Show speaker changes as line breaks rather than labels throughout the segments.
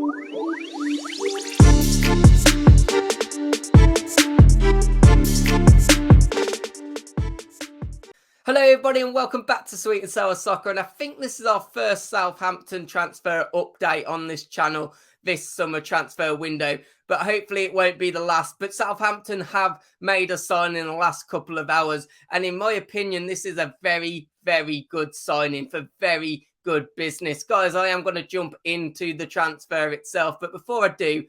Hello everybody and welcome back to Sweet and Sour Soccer, and I think this is our first Southampton transfer update on this channel this summer transfer window, but hopefully it won't be the last. But Southampton have made a signing in the last couple of hours, and in my opinion this is a very, very good signing for very good business. Guys, I am going to jump into the transfer itself, but before I do,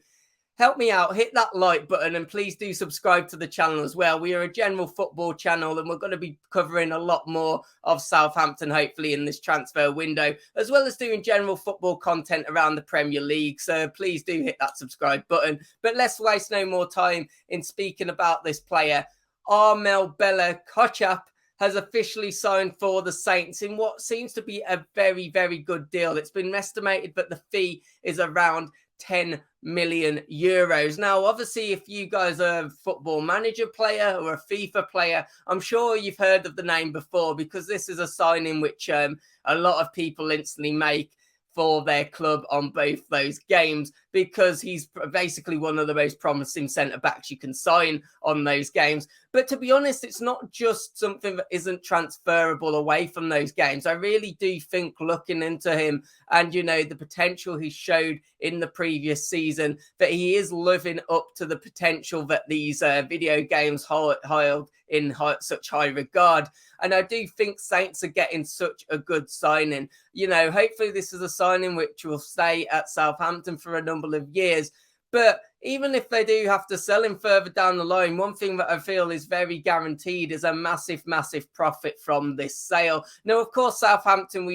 help me out, hit that like button, and please do subscribe to the channel as well. We are a general football channel and we're going to be covering a lot more of Southampton hopefully in this transfer window, as well as doing general football content around the Premier League. So please do hit that subscribe button. But let's waste no more time in speaking about this player. Armel Bella-Kotchap has officially signed for the Saints in what seems to be a very, very good deal. It's been estimated that the fee is around 10 million euros. Now, obviously, if you guys are a football manager player or a FIFA player, I'm sure you've heard of the name before, because this is a signing which a lot of people instantly make for their club on both those games, because he's basically one of the most promising centre-backs you can sign on those games. But to be honest, it's not just something that isn't transferable away from those games. I really do think, looking into him and, you know, the potential he showed in the previous season, that he is living up to the potential that these video games hold in such high regard. And I do think Saints are getting such a good signing. You know, hopefully this is a signing which will stay at Southampton for a number of years. But even if they do have to sell him further down the line, one thing that I feel is very guaranteed is a massive, massive profit from this sale. Now, of course, Southampton,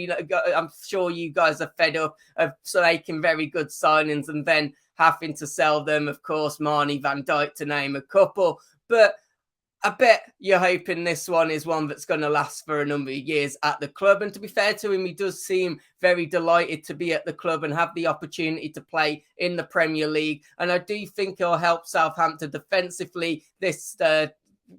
I'm sure you guys are fed up of making very good signings and then having to sell them. Of course, Marnie, Van Dijk, to name a couple. But I bet you're hoping this one is one that's going to last for a number of years at the club. And to be fair to him, he does seem very delighted to be at the club and have the opportunity to play in the Premier League. And I do think he'll help Southampton defensively this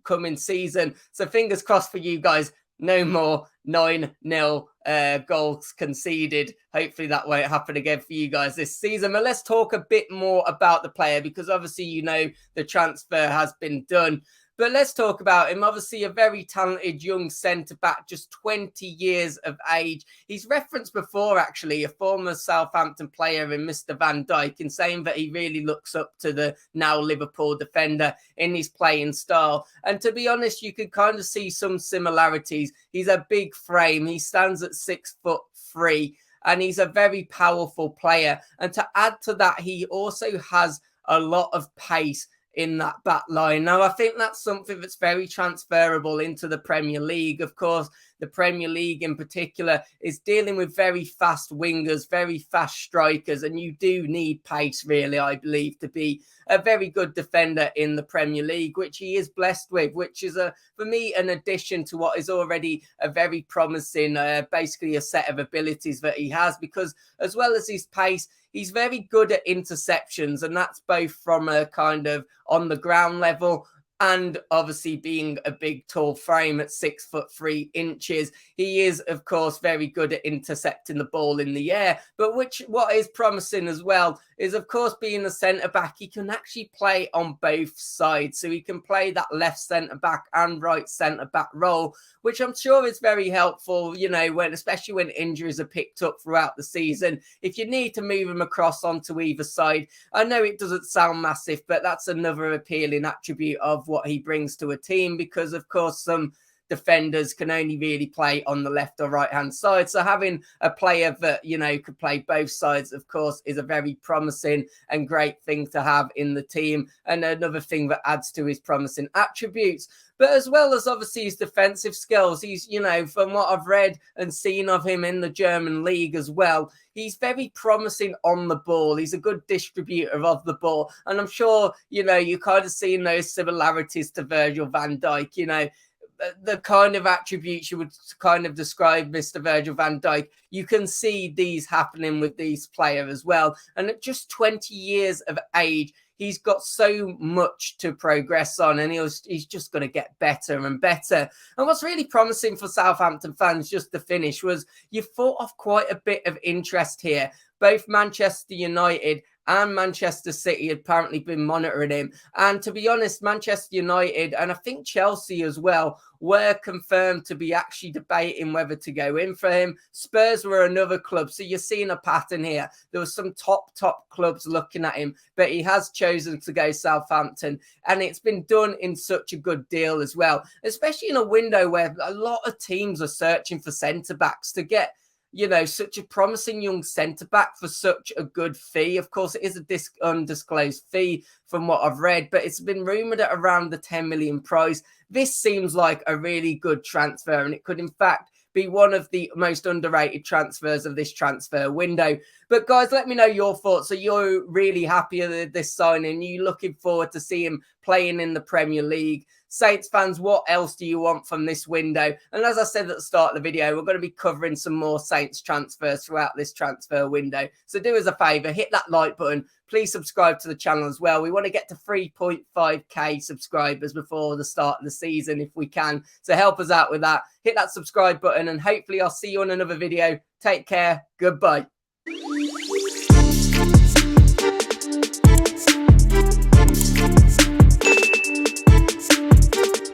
coming season. So fingers crossed for you guys. No more 9-0 goals conceded. Hopefully that won't happen again for you guys this season. But let's talk a bit more about the player, because obviously, you know, the transfer has been done. But let's talk about him. Obviously, a very talented young centre-back, just 20 years of age. He's referenced before, actually, a former Southampton player in Mr. Van Dijk, in saying that he really looks up to the now Liverpool defender in his playing style. And to be honest, you could kind of see some similarities. He's a big frame. He stands at 6'3", and he's a very powerful player. And to add to that, he also has a lot of pace in that back line. Now, I think that's something that's very transferable into the Premier League. Of course, the Premier League in particular is dealing with very fast wingers, very fast strikers, and you do need pace, really, I believe, to be a very good defender in the Premier League, which he is blessed with, which is, for me, an addition to what is already a very promising, basically a set of abilities that he has, because as well as his pace, he's very good at interceptions, and that's both from a kind of on the ground level and obviously being a big tall frame at 6'3". He is, of course, very good at intercepting the ball in the air. But what is promising as well is, of course, being a centre-back, he can actually play on both sides. So he can play that left centre-back and right centre-back role, which I'm sure is very helpful, you know, especially when injuries are picked up throughout the season. If you need to move him across onto either side, I know it doesn't sound massive, but that's another appealing attribute of what he brings to a team, because, of course, some defenders can only really play on the left or right hand side. So having a player that, you know, could play both sides, of course, is a very promising and great thing to have in the team, and another thing that adds to his promising attributes. But as well as obviously his defensive skills, he's, you know, from what I've read and seen of him in the German league as well, he's very promising on the ball. He's a good distributor of the ball. And I'm sure, you know, you kind of seen those similarities to Virgil van Dijk, you know, the kind of attributes you would kind of describe Mr. Virgil van Dijk. You can see these happening with these players as well. And at just 20 years of age, he's got so much to progress on, and he's just going to get better and better. And what's really promising for Southampton fans, just to finish, was you thought of quite a bit of interest here. Both Manchester United and Manchester City had apparently been monitoring him. And to be honest, Manchester United and I think Chelsea as well were confirmed to be actually debating whether to go in for him. Spurs were another club. So you're seeing a pattern here. There were some top clubs looking at him, but he has chosen to go Southampton. And it's been done in such a good deal as well, especially in a window where a lot of teams are searching for centre-backs to get, you know, such a promising young centre-back for such a good fee. Of course, it is a undisclosed fee from what I've read, but it's been rumoured at around the 10 million price. This seems like a really good transfer, and it could, in fact, be one of the most underrated transfers of this transfer window. But guys, let me know your thoughts. Are you really happy with this signing? Are you looking forward to see him playing in the Premier League? Saints fans, what else do you want from this window? And as I said at the start of the video, we're going to be covering some more Saints transfers throughout this transfer window. So do us a favour, hit that like button. Please subscribe to the channel as well. We want to get to 3.5k subscribers before the start of the season if we can. So help us out with that. Hit that subscribe button and hopefully I'll see you on another video. Take care. Goodbye.